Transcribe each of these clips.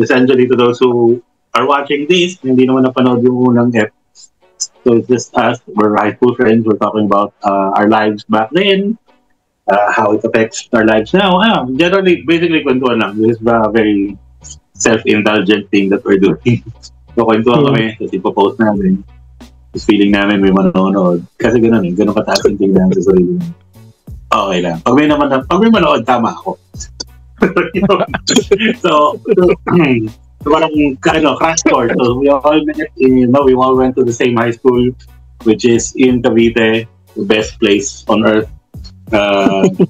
essentially to those who are watching this, hindi naman napanood yung unang ep. So it's just us, we're high school friends, we're talking about our lives back then, how it affects our lives now. Generally, basically, kwentuhan lang. This is a very self-indulgent thing that we're doing. So, kwentuhan kami, kasi ipopost namin. Tapos feeling namin may manonood. Kasi ganun kataas yung tingnan sa sarili. Okay lang. Pag may manood, tama ako. So parang crash course. So we all went to the same high school, which is in Cavite, the best place on earth.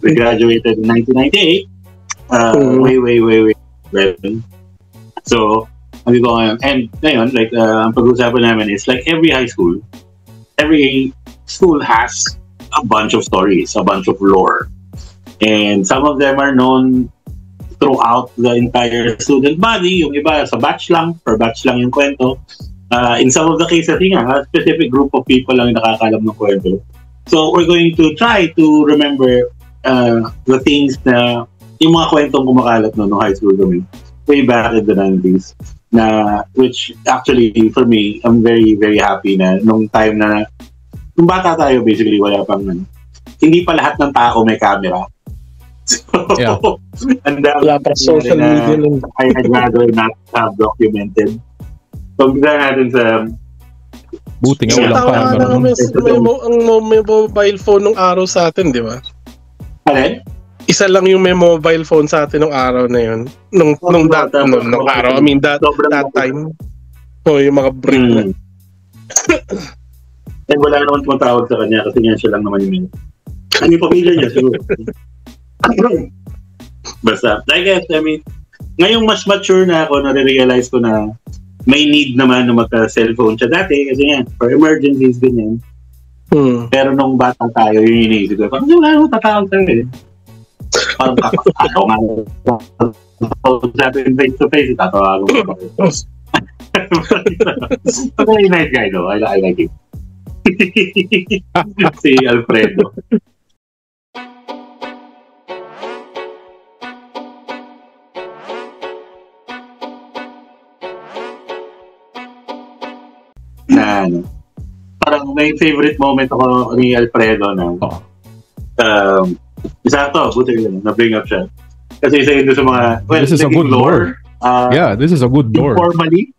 We graduated in 1998. Way. So and ngayon, like ang pag-usapan namin is like every school has a bunch of stories, a bunch of lore, and some of them are known throughout the entire student body. Yung iba sa batch lang yung kwento. In some of the cases, a specific group of people lang yung nakakalam ng kwento. So we're going to try to remember the things na yung mga kwentong kumakalat nung high school kami way back in the 90s. Which actually for me, I'm very very happy na nung time na nung bata tayo, basically wala pang hindi pa lahat ng tao may camera. So, yeah. And wala pa social media I'd rather not have documented. So bisa natin sa buti nga walang camera. May mobile phone nung araw sa atin, di ba? Alin? Isa lang yung may mobile phone sa atin nung araw na yun. Nung araw. I mean, that time. So, yung mga brick na. And wala naman tumatawag sa kanya kasi nga siya lang naman yung ano yung pamilya niya siguro. Basta, I guess, ngayong mas mature na ako, na-realize ko na may need naman na magka-cellphone siya dati kasi nga, for emergencies, ganyan. Pero nung bata tayo, yung iniisip ko, parang wala naman tatawag tayo eh. Parang kakasano nga. Sabi face to face, tatawagan ko. But a nice guy though. I like him. Si Alfredo. Parang may favorite moment ako ni Alfredo na isa to, buti na bring up siya. Kasi isa yun sa mga this is a good lore. This is a good lore. Informally.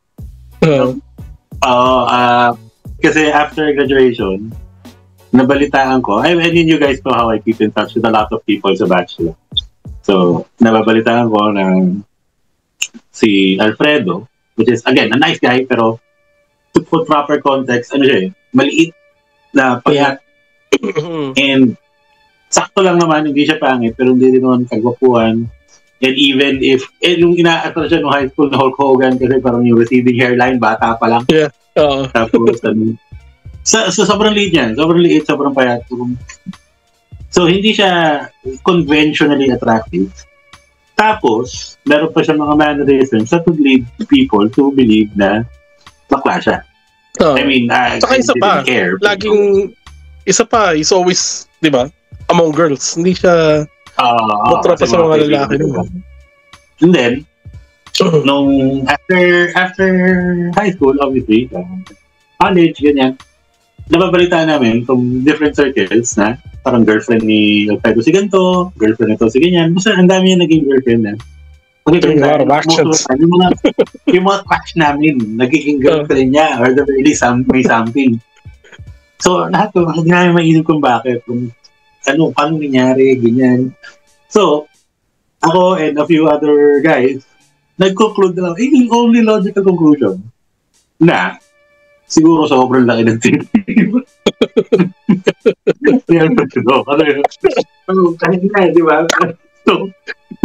Kasi after graduation, nabalitaan ko, I mean, you guys know how I keep in touch with a lot of people sa bachelor. So, nababalitaan ko na si Alfredo, which is, again, a nice guy, pero to put proper context, maliit na payat. And sakto lang naman, hindi siya pangit, pero hindi rin naman kagwapuan. And even if, yung ina-attract siya nung high school na Hulk Hogan kasi parang yung receding hairline, bata pa lang. Yeah. Tapos, sobrang liit niyan. Sobrang liit, sobrang payat. So, hindi siya conventionally attractive. Tapos, meron pa siya mga mannerisms that would lead people to believe na bakla siya. I mean, saka isa pa, isa pa, he's always, di ba, among girls. Hindi siya matropa sa mga lalaki. And then, nung after high school, obviously, college, ganyan, nababalitaan namin from different circles na parang girlfriend ni Alfredo si ganito, girlfriend nito si ganyan. Basta ang dami yung naging girlfriend na. Yung mga crush namin, nagiging girlfriend niya or the really may something. So, lahat ko, hindi namin mainip kung bakit. Kung paano nangyari, ganyan. So, ako and a few other guys, nag-conclude na lang, yung only logical conclusion na siguro sobrang laki ng TV. Yan pa ito. Kahit na, di ba? So,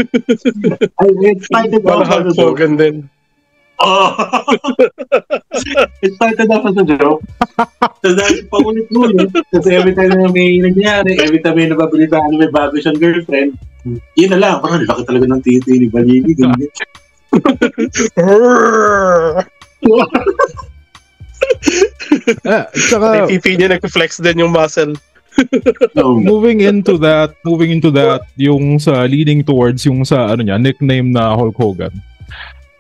I started off as a joke. It started off as a joke. So, dahil paulit-ulit, kasi every time na may nangyari, every time may nababalitaan na may bago siyang girlfriend, yun na lang, parang laki talaga ng titi ni Balini. Saka titi niya nag-flex din yung muscle. moving into that yung sa leading towards yung sa nickname na Hulk Hogan.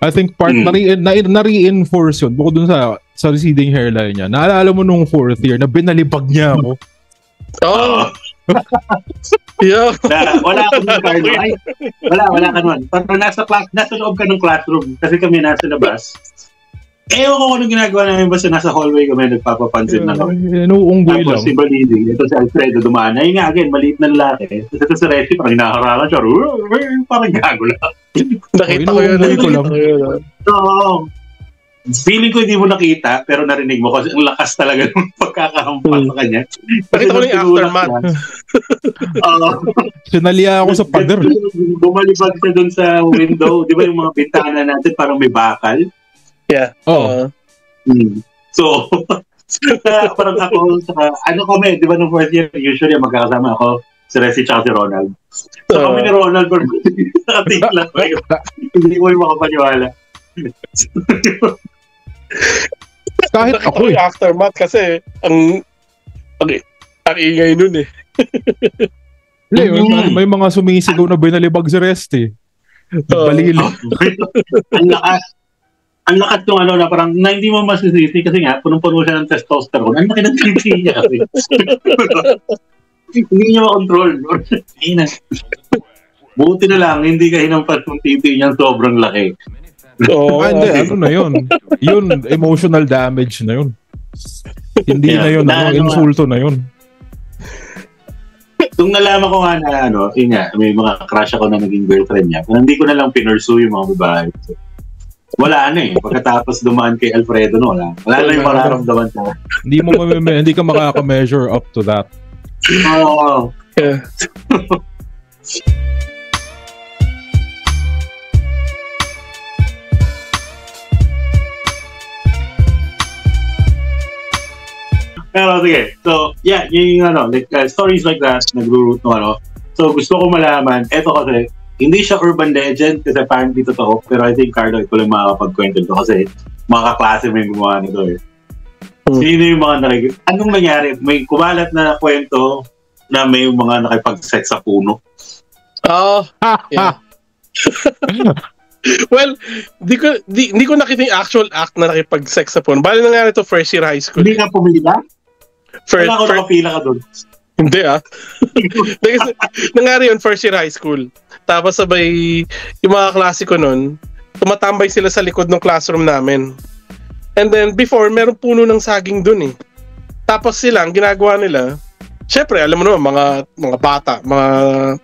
I think part na-reinforce yun bukod dun sa receding hairline niya. Naalala mo nung 4th year na binalibag niya ako. Yeah. Wala ka nun, Carlo. Ay, wala ka nun. Pero nasa loob ka ng classroom kasi kami nasa labas. Ewan ko kung anong ginagawa namin, basta nasa hallway kami nagpapapansin na kami. Inuunggoy lang. Tapos si Balili, ito si Alfredo dumaan. Ayun nga, again, maliit na lalaki. Tapos ito si Reggie, parang hinaharangan siya. Parang gago lang. Nakita ko yun. Oo. Feeling ko hindi mo nakita, pero narinig mo kasi ang lakas talaga ng pagkakahampas sa kanya. Nakita ko na yung aftermath. Sinaliya ako sa pader. Bumalibag siya dun sa window. Di ba yung mga bintana natin parang may bakal? Yeah. So, parang ako, ano kami, di ba nung 4th year, usually magkakasama ako, si Resi tsaka si Ronald. So kami ni Ronald, pero nakatingin ko yun. Hindi ko yung makapaniwala. Kahit ako yung aftermath kasi ang ingay nun eh. May mga sumisigaw na binalibag si Resti. Balili. Ang lakas ng ano na parang na hindi mo masisisi kasi nga punong-puno siya ng testosterone. Ang laki ng titi niya kasi. Hindi niya makontrol. Buti na lang, hindi ka hinampas ng titi niya sobrang laki. Hindi, ano na yun? Yun, emotional damage na yun. Hindi na yun, insulto na yun. Nung nalaman ko nga na yun nga, may mga crush ako na naging girlfriend niya, hindi ko na lang pinursue yung mga babae. Wala na eh. Pagkatapos dumaan kay Alfredo, wala na yung mararamdaman ka. Hindi ka makaka-measure up to that. Oo. Yeah. Pero sige. So, yeah, yung stories like that, nagro-root So, gusto ko malaman, eto kasi, hindi siya urban legend kasi apparently totoo, pero I think, Carlo, ito lang makakapagkwento ito kasi mga kaklase mo yung gumawa nito eh. Sino yung mga nakikita? Anong nangyari? May kumalat na kwento na may mga nakipag-sex sa puno. Yeah. Well, di ko nakita yung actual act na nakipag-sex sa puno. Bali nangyari to first year high school. Hindi ka pumila? Wala ko nakapila ka doon. Hindi nangyari yun first year high school. Tapos sabay yung mga klase ko nun, tumatambay sila sa likod ng classroom namin. And then before, meron puno ng saging dun eh. Tapos sila, ang ginagawa nila, syempre, alam mo naman, mga bata, mga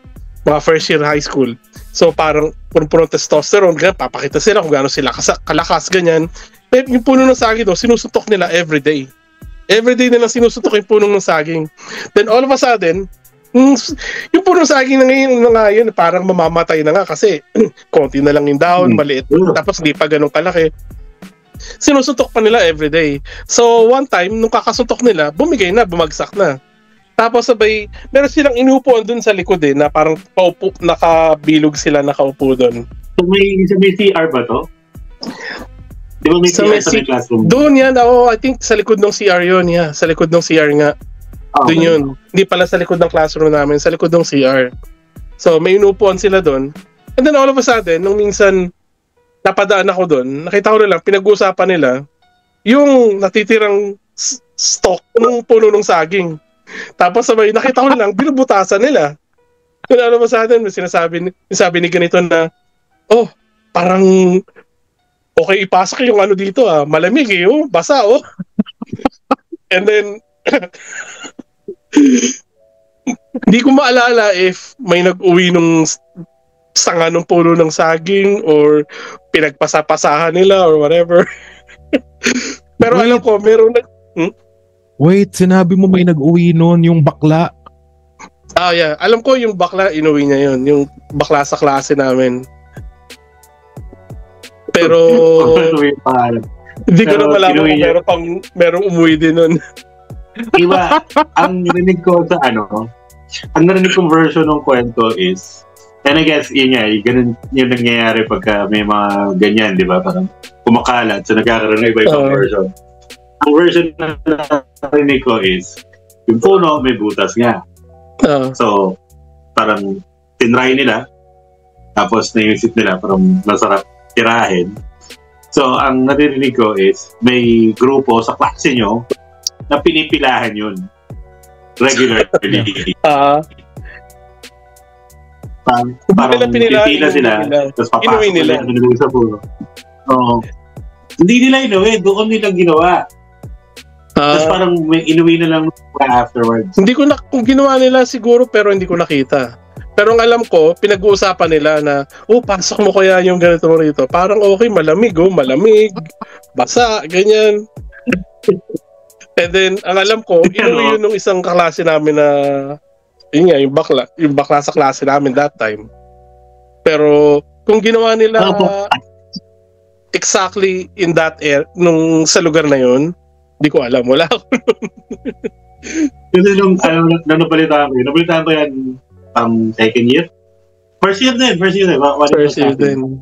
first year high school. So parang puno testosterone, ganyan, papakita sila kung gaano sila kalakas, ganyan. Pero yung puno ng saging doon, sinusuntok nila everyday. Everyday nilang sinusuntok yung puno ng saging. Then all of a sudden, yung puno ng saging na ngayon, parang mamamatay na nga kasi konti na lang yung dahon, maliit. Tapos hindi pa ganun kalaki. Sinusuntok pa nila everyday. So one time, nung kakasuntok nila, bumagsak na. Tapos sabay, meron silang inuupuan dun sa likod na parang nakabilog sila, nakaupo dun. So may CR ba to? Di ba may CR sa may classroom? Doon yan, I think sa likod ng CR yun, sa likod ng CR nga. Okay. Doon yun. Hindi pala sa likod ng classroom namin, sa likod ng CR. So may inuupuan sila dun. And then all of a sudden, nung minsan napadaan ako dun, nakita ko lang, pinag-uusapan nila yung natitirang stock ng puno ng saging. Tapos sabay, nakita ko lang, binubutasan nila. Kung ano ba sa atin, sabi ni ganito na, parang okay ipasok yung ano dito malamig basa And then, hindi ko maalala if may nag-uwi nung sanga ng puno ng saging or pinagpasapasahan nila or whatever. Pero alam ko, meron Wait, sinabi mo may nag-uwi noon, yung bakla. Yeah. Alam ko yung bakla, inuwi niya yun. Yung bakla sa klase namin. Pero hindi ko na malaman kung merong umuwi din nun. Iba, ang narinig ko sa ang narinig kong version ng kwento is, and I guess, ganun yung nangyayari pagka may mga ganyan, di ba? Parang kumakalat, so nagkakaroon na iba-ibang version. Ang version na narinig ko is, yung puno may butas nga. So, parang tinry nila, tapos naisip nila parang masarap tirahin. So, ang naririnig ko is may grupo sa klase nyo na pinipilahan yun. Regularly. Parang pipila sila. Tapos papasok nila sa puno. Hindi nila inuwi. Doon nila ginawa. Tapos parang may inuwi na lang afterwards. Hindi ko kung ginawa nila siguro pero hindi ko nakita. Pero ang alam ko, pinag-uusapan nila na, pasok mo kaya yung ganito rito. Parang okay, malamig, basa, ganyan. And then, ang alam ko, inuwi yun nung isang kaklase namin na, yun nga, yung bakla sa klase namin that time. Pero, kung ginawa nila exactly in that nung sa lugar na yun, hindi ko alam, wala ako. Kasi nung napalitaan ko yan, second year? First year din. First year din.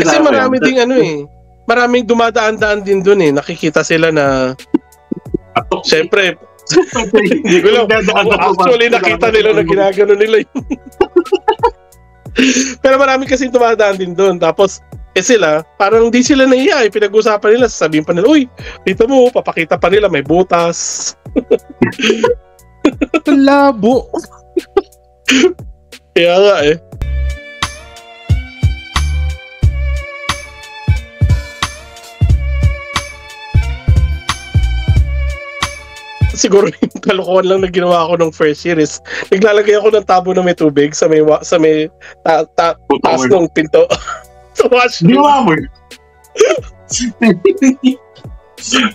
Kasi marami ding maraming dumadaan-daan din dun nakikita sila na syempre hindi ko lang actually nakita nila na ginagano nila yun. Pero marami kasi dumadaan din dun. Tapos sila, parang di sila nahiya pinag-usapan nila, sasabihin pa nila, uy, dito mo, papakita pa nila, may butas. Labo. Kaya nga siguro yung kalokohan lang na ginawa ko nung first year is naglalagay ako ng tabo na may tubig sa may taas ng pinto. Sa washroom. Ginawa mo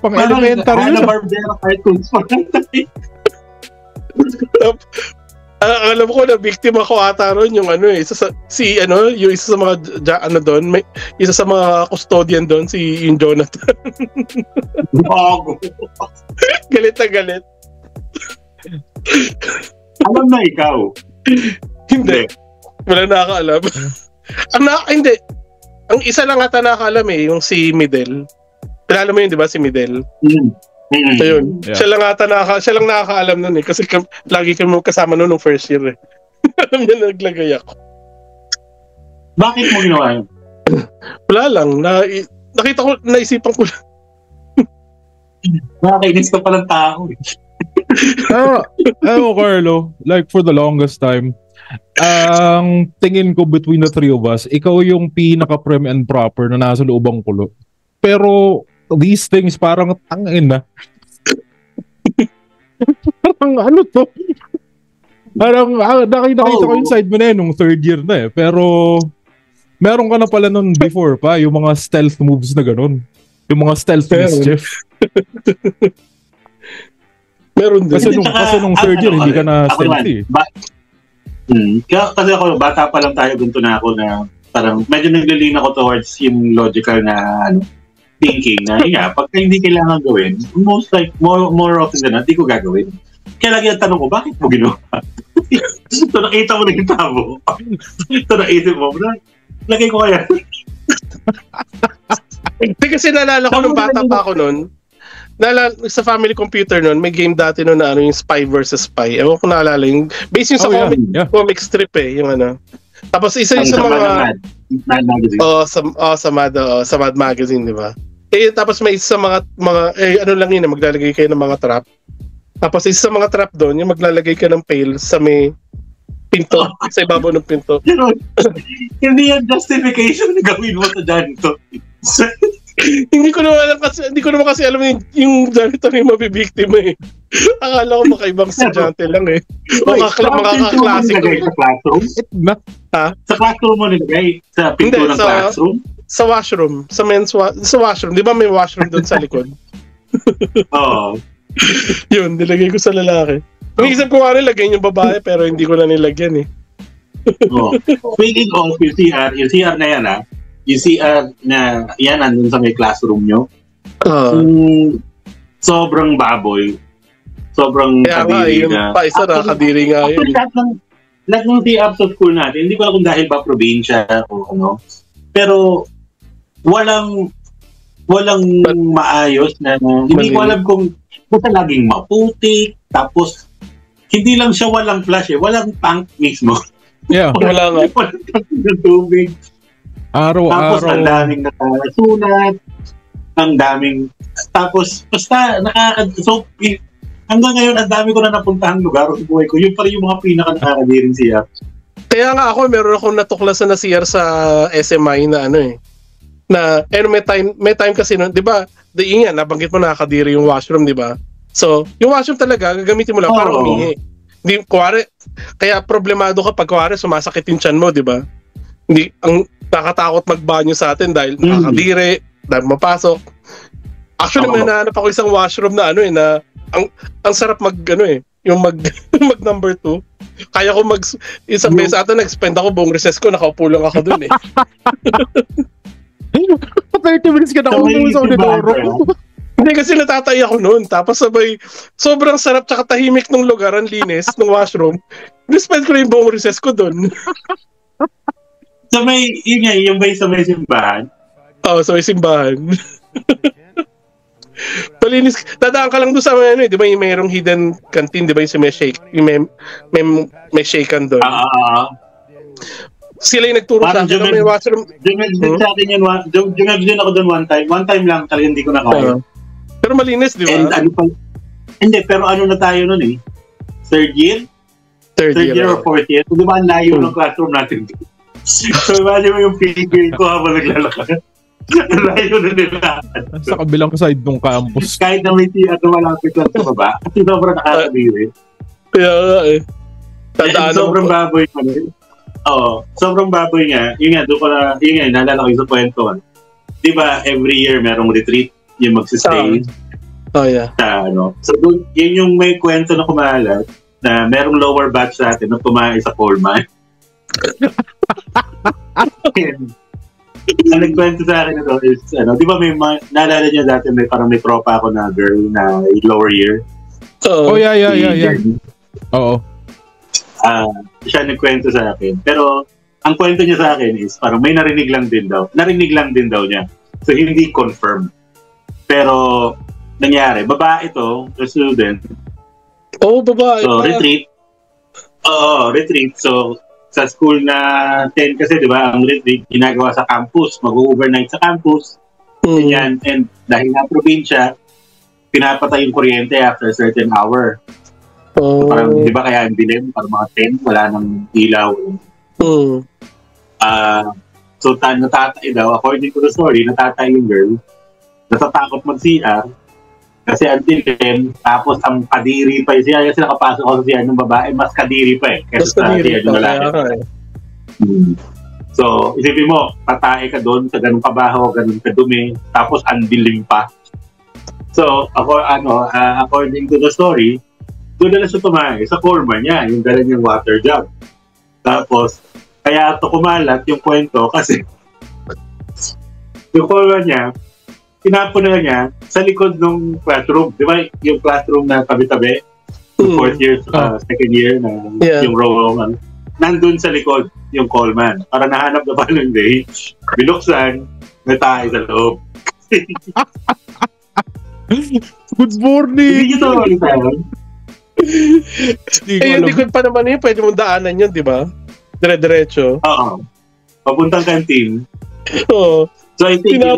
pang-elementary yun. Barbera cartoons pa. Alam ko na biktima ko ata ron yung yung isa sa mga doon, may isa sa mga custodian doon, si yung Jonathan. Galit na galit. Alam na ikaw. Hindi. Wala nakakaalam. Hindi. Ang isa lang ata nakakaalam yung si Midel. Kilala mo yun, di ba, si Midel? So yun, yeah. Siya lang nakakaalam nun kasi lagi kami kasama nun nung first year Alam niya naglagay ako. Bakit mo ginawa yun? Wala lang, nakita ko, naisipan ko lang. Nakakainis ka palang tao Carlo, like for the longest time, ang tingin ko between the three of us, ikaw yung pinaka-prim and proper na nasa loobang kulo. Pero these things parang tangin na. Parang ano to? Parang nakita ko yung side mo na nung third year na Pero meron ka na pala nun before pa, yung mga stealth moves na ganun. Yung mga stealth mischief. Meron din. Kasi nung third year, hindi ka na stealthy. Kasi ako, bata pa lang tayo, ganito na ako na parang medyo naglilin ako towards yung logical na thinking na pagka hindi kailangan gawin, more often than not, hindi ko gagawin. Kaya lagi ang tanong ko, bakit mo ginawa? Ito nakita mo na yung tabo. Ito naisip mo, lagay ko kaya. Hindi kasi naalala ko nung bata pa ako nun, sa family computer nun, may game dati nun na yung Spy vs. Spy. Ewan ko naalala yung, based yung sa comic strip yung Tapos isa yung sa mga Mad Magazine. Sa Mad Magazine, di ba? Tapos may isa sa mga lang yun, maglalagay kayo ng mga trap. Tapos isa sa mga trap doon, yung maglalagay ka ng pail sa may pinto, sa ibabaw ng pinto. Hindi yan justification na gawin mo sa janitor. Hindi ko naman kasi alam yung janitor yung mabibiktima Akala ko makaibang estudyante lang mga kaklase ko. Sa classroom? Sa classroom mo nilagay? Sa pinto ng classroom? Sa washroom. Sa washroom. Di ba may washroom doon sa likod? Oo. Yun, nilagay ko sa lalaki. Naisip ko nga nilagay yung babae pero hindi ko na nilagyan Speaking of yung CR na yan yung CR na yan nandun sa may classroom nyo. Sobrang baboy. Sobrang kadiri na. Isa nakakadiri nga yun. Lahat ng CR sa school natin, hindi ko alam kung dahil ba probinsya o ano. Pero walang maayos na hindi ko alam kung basta laging maputik, tapos hindi lang siya walang flash walang tank mismo. Yeah. Wala nga. Walang tank ng tubig. Tapos ang Araw-araw. daming nakasulat, ang daming, tapos basta hanggang ngayon ang dami ko na napuntahan lugar sa buhay ko. Yun pa rin yung mga pinaka nakakadiring siya. Kaya nga ako, meron akong natuklasan na CR sa SMI na na may time kasi nun, 'di ba? Yun nga, nabanggit mo nakakadiri yung washroom, 'di ba? So, yung washroom talaga gagamitin mo lang para umihi. Hindi kuwari, kaya problemado ka pag kuwari sumasakit yung tiyan mo, 'di ba? Hindi ang nakatakot magbanyo sa atin dahil nakakadiri, dahil mapasok. Actually, may nahanap ako isang washroom na na ang sarap yung mag number 2. Kaya ko isang beses ata nag-spend ako buong recess ko, nakaupo lang ako dun 30 minutes ka na kung sa Unidoro. Hindi kasi natatay ako noon. Tapos sobrang sarap tsaka tahimik ng lugar, ang linis ng washroom. Nispend ko na yung buong recess ko dun. So yung may sa may simbahan? Oo, sa may simbahan. Palinis. Dadaan ka lang doon sa di ba yung mayroong hidden canteen, di ba yung may shake, yung may shaken doon. Sila yung nagturo sa akin na may washroom. Sa akin yun, din ako doon one time lang, talaga hindi ko nakaya. Pero malinis, di ba? And hindi, pero na tayo nun third year or fourth year. So, di ba ang layo ng classroom natin? So imagine mo yung figure ko habang naglalakad. Ang layo na nila. Sa kabilang side ng campus. Kahit na may malapit lang sa baba, kasi sobrang nakakabiri. Kaya nga Sobrang baboy pa rin. Oo, sobrang baboy nga. Yun nga, naalala ko yung sa kwento. Di ba, every year merong retreat, yung magsistay. Yeah. So, yun yung may kwento na kumalat na merong lower batch sa atin na tumae sa Coleman. Ang nagkwento sa akin is, di ba naalala niyo dati parang may tropa ako na girl na lower year? Yeah. Oo. Siya nagkwento sa akin. Pero, ang kwento niya sa akin is, parang may narinig lang din daw niya. So, hindi confirmed. Pero, nangyari, babae to, the student. Babae. So, retreat. Retreat. So, sa school na 10 kasi, di ba, ang retreat, ginagawa sa campus, mag-overnight sa campus. Ganyan. And dahil na probinsya, pinapatay yung kuryente after a certain hour. So, parang, di ba kaya ang dilim, parang mga 10, wala nang ilaw. So, natatay daw, according to the story, natatay yung girl, natatakot mag-CR, kasi ang dilim, tapos ang kadiri pa siya, kasi nakapasok ako sa CR ng babae, mas kadiri pa Mas kadiri pa. So, isipin mo, patay ka doon sa ganung kabaho, ganung kadumi, tapos ang dilim pa. So, according to the story, doon na siya tumae sa Coleman niya, yung dala niyang water jug. Tapos, kaya ito kumalat yung kwento kasi yung Coleman niya, tinapon na niya sa likod ng classroom. Di ba yung classroom na tabi-tabi? Fourth year, second year, na yung row, nandun sa likod yung Coleman. Para nahanap na pa ng day, binuksan, may tayo sa loob. Good morning! Hindi nyo ito Yung likod pa naman yun, pwede mong daanan yun, di ba? Dire-diretso. Oo. Papuntang canteen. Oo. So, I think kaya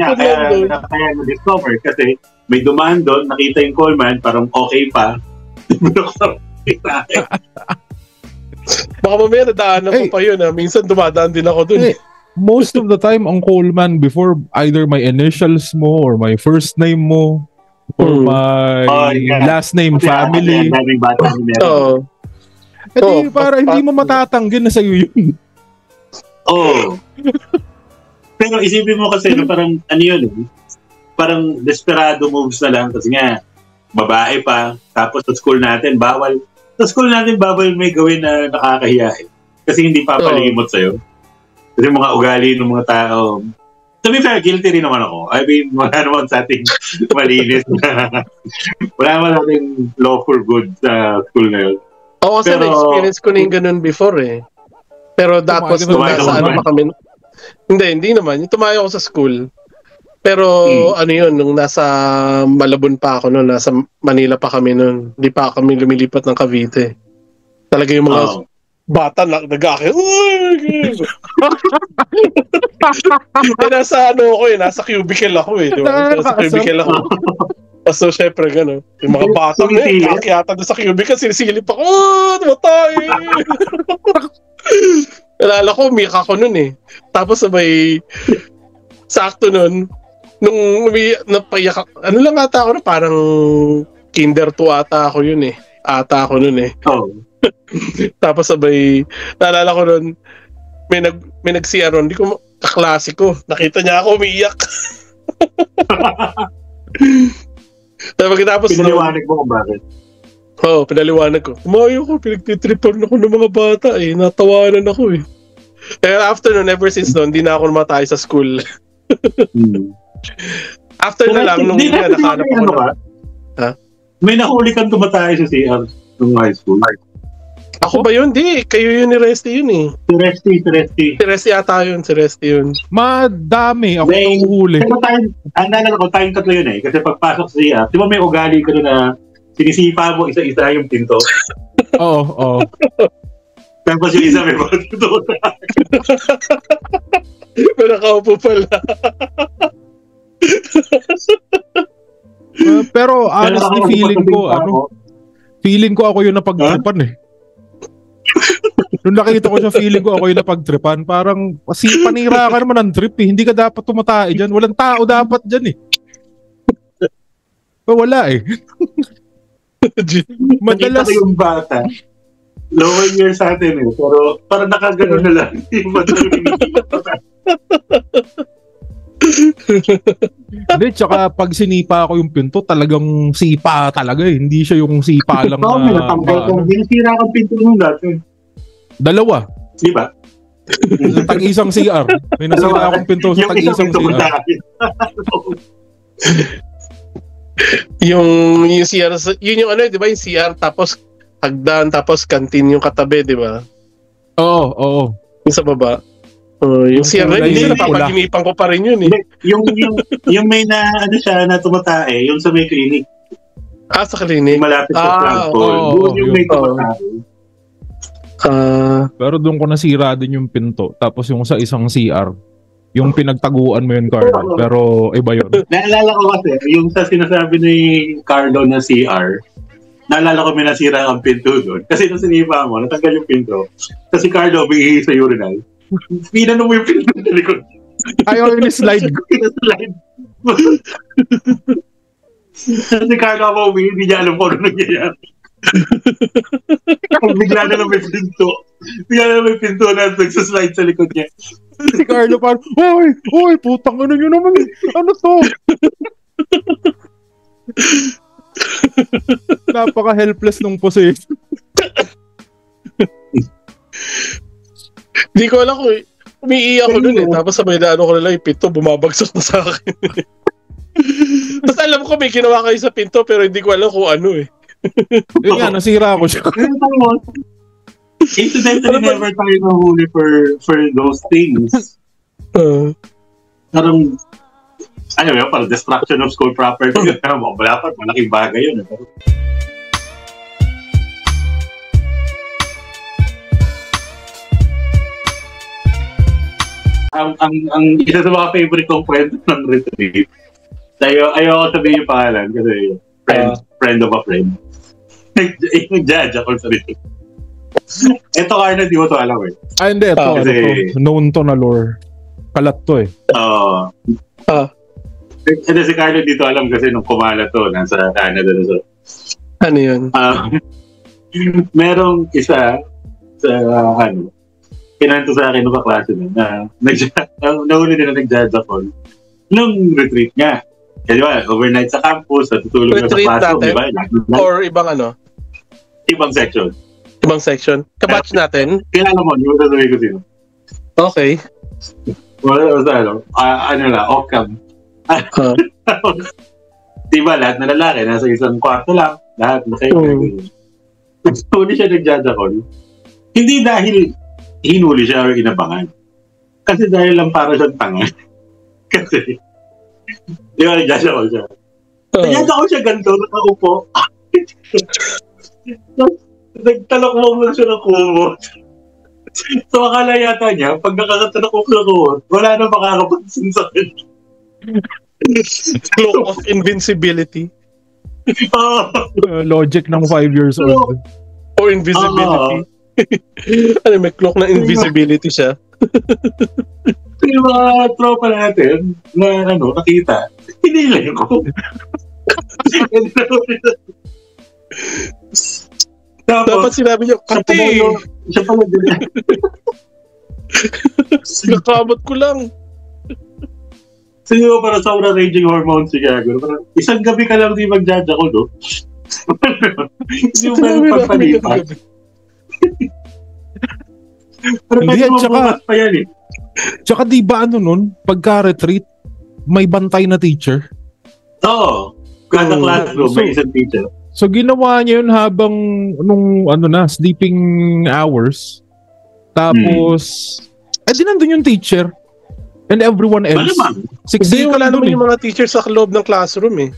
na-discover kasi may dumaan doon, nakita yung Coleman, parang okay pa. Baka mamaya nadaanan ko pa yun. Minsan dumadaan din ako doon. Most of the time, ang Coleman, before either my initials mo or my first name mo or my last name family. Para hindi mo matatanggi na sa'yo yun. Pero isipin mo kasi parang parang desperado moves na lang kasi nga babae pa, tapos sa school natin bawal may gawin na nakakahiya kasi hindi papalimot sa'yo kasi mga ugali ng mga tao. To be fair, guilty rin naman ako. I mean, wala naman sa ating malinis na wala naman nating law for good sa school na yun. Kasi na-experience ko na yung ganun before pero tapos nasa pa kami. Hindi naman. Yung tumayo ako sa school. Pero nung nasa Malabon pa ako noon, nasa Manila pa kami noon. Hindi pa kami lumilipat ng Cavite. Talaga yung mga bata na nag-aakit. Nasa nasa cubicle ako eh. Diba? Nasa cubicle ako. So, syempre, gano'n. Yung mga bata na yun, kakiyata doon sa cubicle, sinisilip ako, namatay! Nalala ko, umiyak ako nun eh. Tapos sabay, sakto nun, nung napaiyak, ano lang ata ako na parang kinder 2 ata ako yun eh. Ata ako nun eh. Oh. Tapos sabay, naalala ko nun, may nag-CR ron, hindi ko, kaklase ko, nakita niya ako umiiyak. Tapos pinaliwanag mo kung bakit? Oo, pinaliwanag ko. Tumayo ko, pinagtitripan ako ng mga bata eh, natawanan ako eh. Kaya after nun, ever since nun, hindi na ako namatay sa school. After na lang, nung nakahanap ako na. Ha? May nahuli kang tumatay sa CR nung high school. Ako ba yun? Di, kayo yun ni Resty yun eh. Si Resty ata yun, si Resty yun. Madami ako nahuhuli. Pero ang nalala ko, tayong tatlo yun eh. Kasi pagpasok sa CR, di ba may ugali ko na sinisipa mo isa-isa yung pinto? Oo. Tapos yung isa may pagtuto. Pero nakaupo pala. Pero honestly, feeling ko ako yung napagtripan eh. Nung nakita ko siya, feeling ko ako yung napagtripan. Parang, panira ka naman ng trip eh. Hindi ka dapat tumatay dyan. Walang tao dapat dyan eh. Wala eh. Madalas nakita ko yung bata. Lower year sa atin eh. Pero parang nakagano na lang. Hindi, tsaka pag sinipa ko yung pinto, talagang sipa talaga eh. Hindi siya yung sipa lang na... may natanggal kong binisira kang pinto nung dati. 2. Di ba? Tag-isang CR. May nasira akong pinto sa tag-isang CR. yung CR, yun yung ano, di ba? Yung CR, tapos hagdan, tapos kantin yung katabi, di ba? Oo. Yung sa baba. Yung CR rin, hindi napapaginipan ko pa rin yun eh. yung may na, ano siya, na tumatae, yung sa may clinic. Sa clinic? Malapit sa transport. Yung may tumatae. Pero doon ko nasira din yung pinto. Tapos yung sa isang CR, yung pinagtaguan mo yun, Carlo. Pero iba yun. Naalala ko kasi, yung sa sinasabi ni Carlo na CR, naalala ko may nasira ang pinto doon. Kasi nung sinipa mo, natanggal yung pinto. Kasi Carlo, may sa urinal. Pinano mo yung pinto sa likod. Ayaw yung slide ko. Slide. Kasi Carlo ako, hindi niya alam kung ano nangyayari. Bigla na may pinto. Bigla na may pinto na nagsaslide sa likod niya. Si Carlo parang, Hoy, putang ano nyo naman. Ano to? Napaka-helpless nung position. Hindi ko alam kung umiiyak ko dun eh. Tapos sabay na ano ko na lang yung pinto, bumabagsak na sa akin. Tapos alam ko may ginawa kayo sa pinto pero hindi ko alam kung ano eh. Yun nga, nasira ako siya. Incidentally, never tayo nahuli for those things. Parang, ano yun, parang destruction of school property. Wala pa, malaking bagay yun. Ang isa sa mga favorite kong kwento ng retreat, ayaw sabihin yung pangalan kasi friend of a friend. Nag-judge ako sa retreat. Ito Carlo, di mo to alam eh. Hindi, ito. Known to na lore. Kalat to eh. Ito si Carlo dito alam kasi nung kumala to, nasa Canada na so. Ano yun? Merong isa sa kinanto sa akin nung kaklase na nahuli din na nag-judge ako nung retreat nga. Kasi diba, overnight sa campus, natutulog na sa classroom, di ba? Or ibang ano? Ibang section. Ibang section? Kabatch natin? Kilala mo, yung sasabihin ko sino. Okay. Ano na, off-cam. Diba, lahat na lalaki, nasa isang kwarto lang, lahat na kayo. Huli siya nag-judge ako. Hindi dahil hinuli siya or inabangan. Kasi dahil lang para siyang tanga. Kasi, di ba, nag-judge ako siya. Nag-judge ako siya ganito, nakaupo. Nagtalok mo siya ng kubo. So, akala yata niya, pag nakakatanakok, wala na makakapansin sa akin. Cloak of invincibility. Logic ng 5 years old. Or invisibility. Ano, may cloak na invisibility siya. Yung mga tropa natin na nakita, hinilay ko. Dapat sinabi niyo, Kati! Siya pala din. Nakamot ko lang. Siguro para sobrang raging hormones si Gago. Isang gabi ka lang di mag-judge ako, no? Hindi mo ba pagpalipas? Pero Hindi, pwede tsaka- mabukas pa yan eh. Tsaka di ba pagka-retreat, may bantay na teacher? Oo. Kada Oo. classroom, may isang teacher. So ginawa niya yun habang sleeping hours. Tapos, di nandun yung teacher. And everyone else. Malamang. Hindi, wala naman yung mga teachers sa loob ng classroom eh.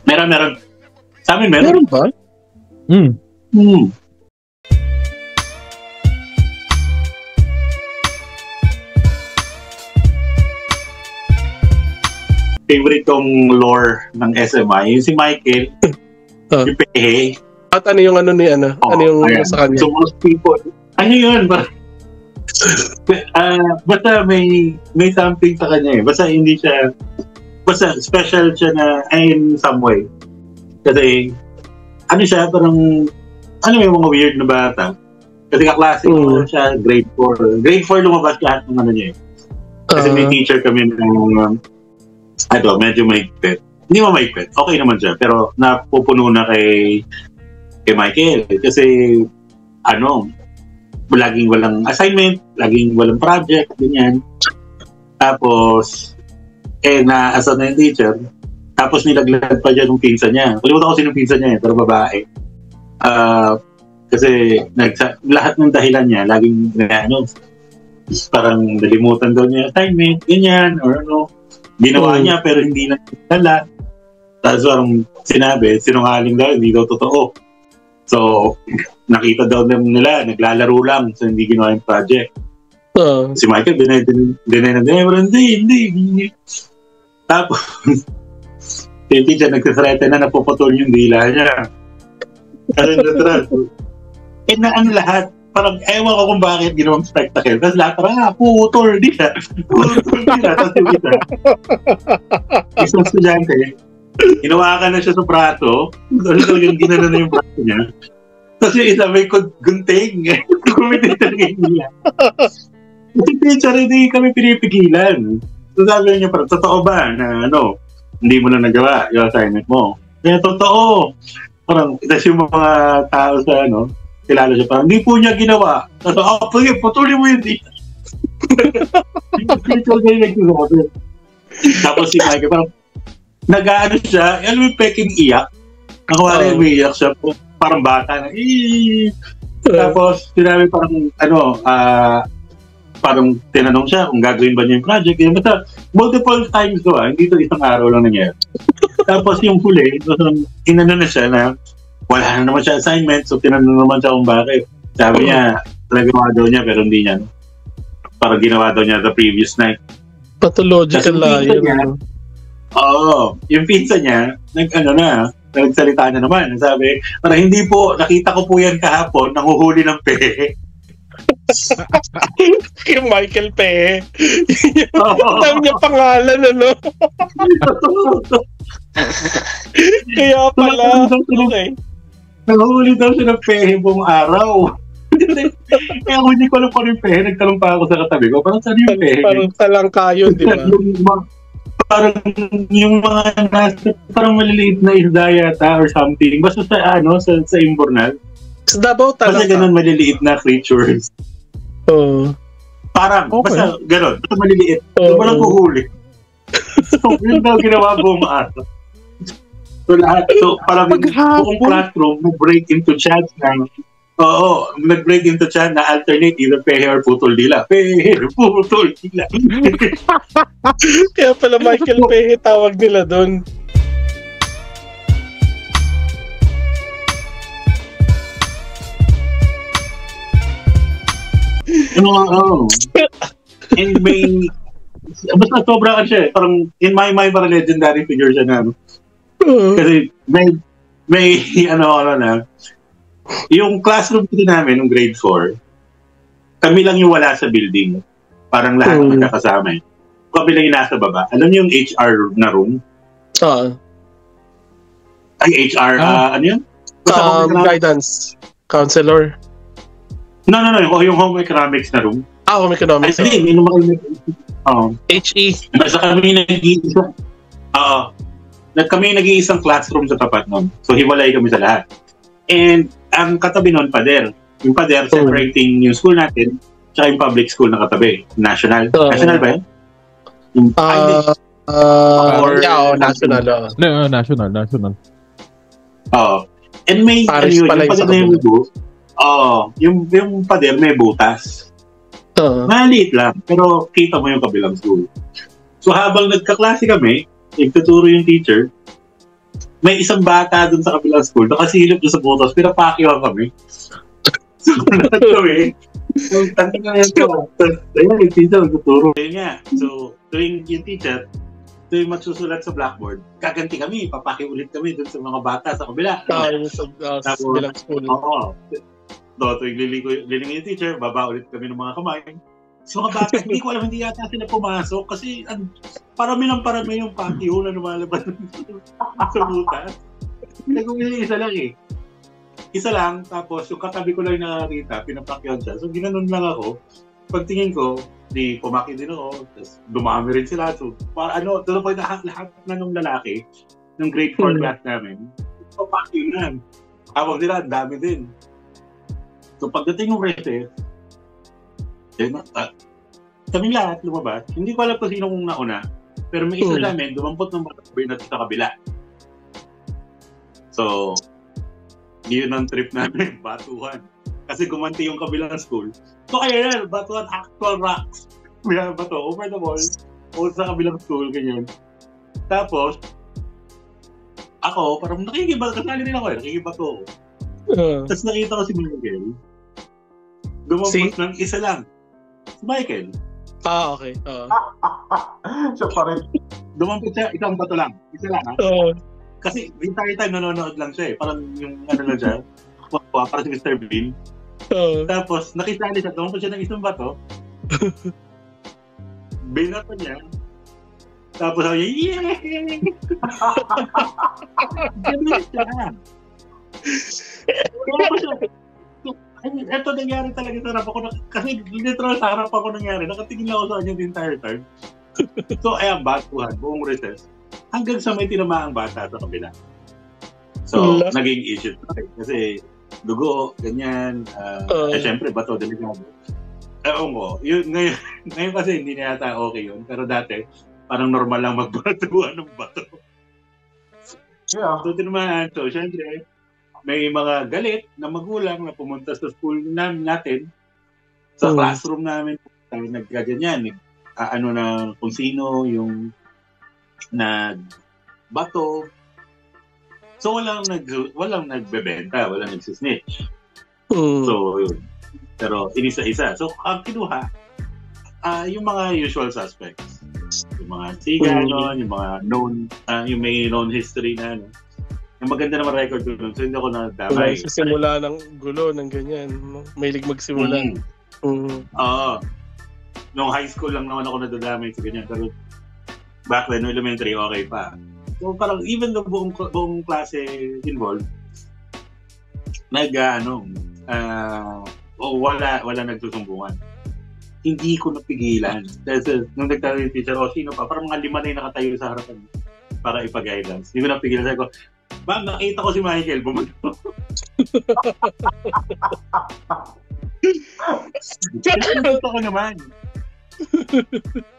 Meron. Sa amin meron. Meron ba? Favorite kong lore ng SMI, yung si Michael, yung pehe. At ano yung ano yung ayan. sa kanya? So most people, ano yun? Basta may something sa kanya eh. Basta hindi siya, basta special siya na in some way. Kasi, siya, parang, yung mga weird na bata. Kasi kaklase ko siya, grade 4. Grade 4 lumabas lahat ng niya eh. Kasi may teacher kami ng, medyo mahigpit. Hindi mo mahigpit. Okay naman siya. Pero napupuno na kay Michael. Kasi, laging walang assignment, laging walang project, ganyan. Tapos, naasa na yung teacher. Tapos nilaglag pa dyan yung pinsa niya. Kalimutan ko sinong pinsa niya pero babae. Kasi lahat ng dahilan niya, laging parang nalimutan daw niya assignment, ganyan, or ginawa niya pero hindi na nala. Tapos parang sinabi, sinungaling daw, hindi daw totoo. So, nakita daw nila, naglalaro lang, so hindi ginawa yung project. Si Michael, hindi. Tapos, yung teacher nagsasalita na napuputol yung dila niya. Kasi lahat, parang ewan ko kung bakit ginawang spectacle. Tapos lahat parang, putol dila. Tapos yung isang estudyante, hinawakan na siya sa prato. Talagang ginano na yung prato niya. Tapos yung isa may gunting. Kumititan niya. Kasi teacher, hindi kami pinipigilan. So sabi niya, parang, totoo ba na hindi mo na nagawa yung assignment mo? Kaya totoo. Parang, tapos yung mga tao sa kilala siya, parang, hindi po niya ginawa. Tapos, patuloy mo yun dito. Yung teacher kayo nagsasabi. Tapos si Mike, parang, nag-ano siya, alam mo yung peking iyak. Nakawala yung iyak siya, parang bata na, Tapos, sinabi parang, parang tinanong siya kung gagawin ba niya yung project. Basta, multiple times hindi ito isang araw lang nangyari. Tapos yung huli, inano na siya na wala na naman siya assignment, so tinanong naman siya kung bakit. Sabi niya, nagawa daw niya pero hindi niya. Parang ginawa daw niya the previous night. Pathological liar. Oo. Yung pinsa niya, nagsalita na naman. Sabi, parang hindi po, nakita ko po yan kahapon, nanguhuli ng pehe. Yung Michael Pehe. Alam niya pangalan, Kaya pala. Okay. Nanguhuli daw siya ng pehe buong araw. Kaya ako hindi ko alam kung yung pehe. Nagtanong pa ako sa katabi ko. Parang saan yung pehe? Parang talangkayon, di ba? Parang yung mga parang maliliit na isda yata or something. Basta sa Imbornal. Sa Davao talangka. Basta ganun maliliit na creatures. Parang, basta ganun. Basta maliliit. So, walang kuhuli. So, yun daw ginawa buong araw. So, parang buong classroom nag-break into chats na nag-break into chat na alternate either pehe or putol dila. Pehe, putol dila. Kaya pala Michael Pehe tawag nila doon. And may, basta sobra ka siya eh. Parang, in my mind, parang legendary figure siya na, kasi, may, yung classroom din namin, nung grade 4, kami lang yung wala sa building. Parang lahat magkakasama eh. Kami lang yung nasa baba. Alam niyo yung HR na room? Ay, HR, ano yun? Guidance. Counselor. No. Yung home economics na room. Home economics. Ay, hindi naman HE. Basta kami nag-iisa. Kami nag-iisang classroom sa tapat nun. So, hiwalay kami sa lahat. And, ang katabi nun, pader. Yung pader, separating yung school natin tsaka yung public school na katabi. National. National ba yun? National. National. And may, Paris yung pala pader na yung pader may butas. Maliit lang, pero kita mo yung kabilang school. So habang nagkaklase kami, nagtuturo yung teacher, may isang bata dun sa kabilang school, nakasilip dun sa butas, pinapakyawan kami. So lahat kami, tanong na yan ko. Ayun, yung teacher nagtuturo. Ayun nga, so tuwing yung teacher, tuwing magsusulat sa blackboard, kaganti kami, papaki ulit kami dun sa mga bata sa kabila. Sa bilang school. Oo. Tuwing lilingon yung teacher, baba ulit kami ng mga kamay. So mga bata, hindi ko alam, hindi yata sila pumasok kasi parami yung patio na lumalabas sa butas. Nagumili isa lang eh. Isa lang, tapos yung katabi ko lang nakakita, pinapakyan siya. So ginanon lang ako. Pagtingin ko, di pumaki din ako, tapos dumami rin sila. So, doon po lahat na nung lalaki, nung grade 4 class namin, pumaki na. Awag nila, ang dami din. So pagdating ng recess, kaming lahat lumabas. Hindi ko alam kung sino kung nauna. Pero may isa namin, dumampot ng batabay na sa kabila. So, yun ang trip namin, batuhan. Kasi gumanti yung kabilang school. So kaya yan, batuhan actual rocks. May bato over the wall, o sa kabilang school, ganyan. Tapos, ako, parang kasali rin ako eh, nakikibato ako. Tapos nakita ko si Michael. Dumampot ng isa lang. Si Michael. Okay. Siya pa rin. Dumampot siya, isang bato lang. Isa lang, ha? Kasi the entire time nanonood lang siya eh. Parang yung lang siya. Parang si Mr. Bean. Tapos, nakisali siya. Dumampot siya ng isang bato. Binato niya. Tapos sabi niya, yay! Ganun siya. Ito nangyari talaga sa harap ako. Kasi literal sa harap ako nangyari. Nakatingin lang ako sa kanya the entire time. So, ayan, batuhan. Buong recess. Hanggang sa may tinamaang bata sa kabila. So, naging issue. Kasi, dugo, ganyan. Siyempre, bato, delikado. Ewan ko. Ngayon kasi hindi na yata okay yun. Pero dati, parang normal lang magbatuhan ng bato. Yeah. So, tinamaan. So, siyempre, may mga galit na magulang na pumunta sa school natin, sa classroom namin, nagkaganyan, na kung sino yung nagbato. So walang nagbebenta, walang nagsisnitch. So yun. Pero inisa-isa. So ang kinuha, yung mga usual suspects. Yung mga siga, yung mga known, yung may known history na yung maganda naman record ko nun. So hindi ako nadamay. Sa simula ng gulo, ng ganyan. Mahilig magsimula. Oo. Nung high school lang naman ako nadadamay sa ganyan. Pero back then, elementary, okay pa. So parang even though buong klase involved, wala nagsusumbungan. Hindi ko napigilan. Dahil nung nagtayo yung teacher, sino pa? Parang mga 5 na yung nakatayo sa harapan para ipag-guidance. Hindi ko napigilan. Sabi ko, ma'am, nakita ko si Michael, bumagto. Gusto ko naman.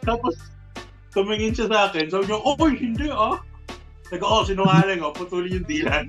Tapos, tumingin siya sa akin. Sabi niya, hindi Sabi ko, sinungaling, putulin yung dilan.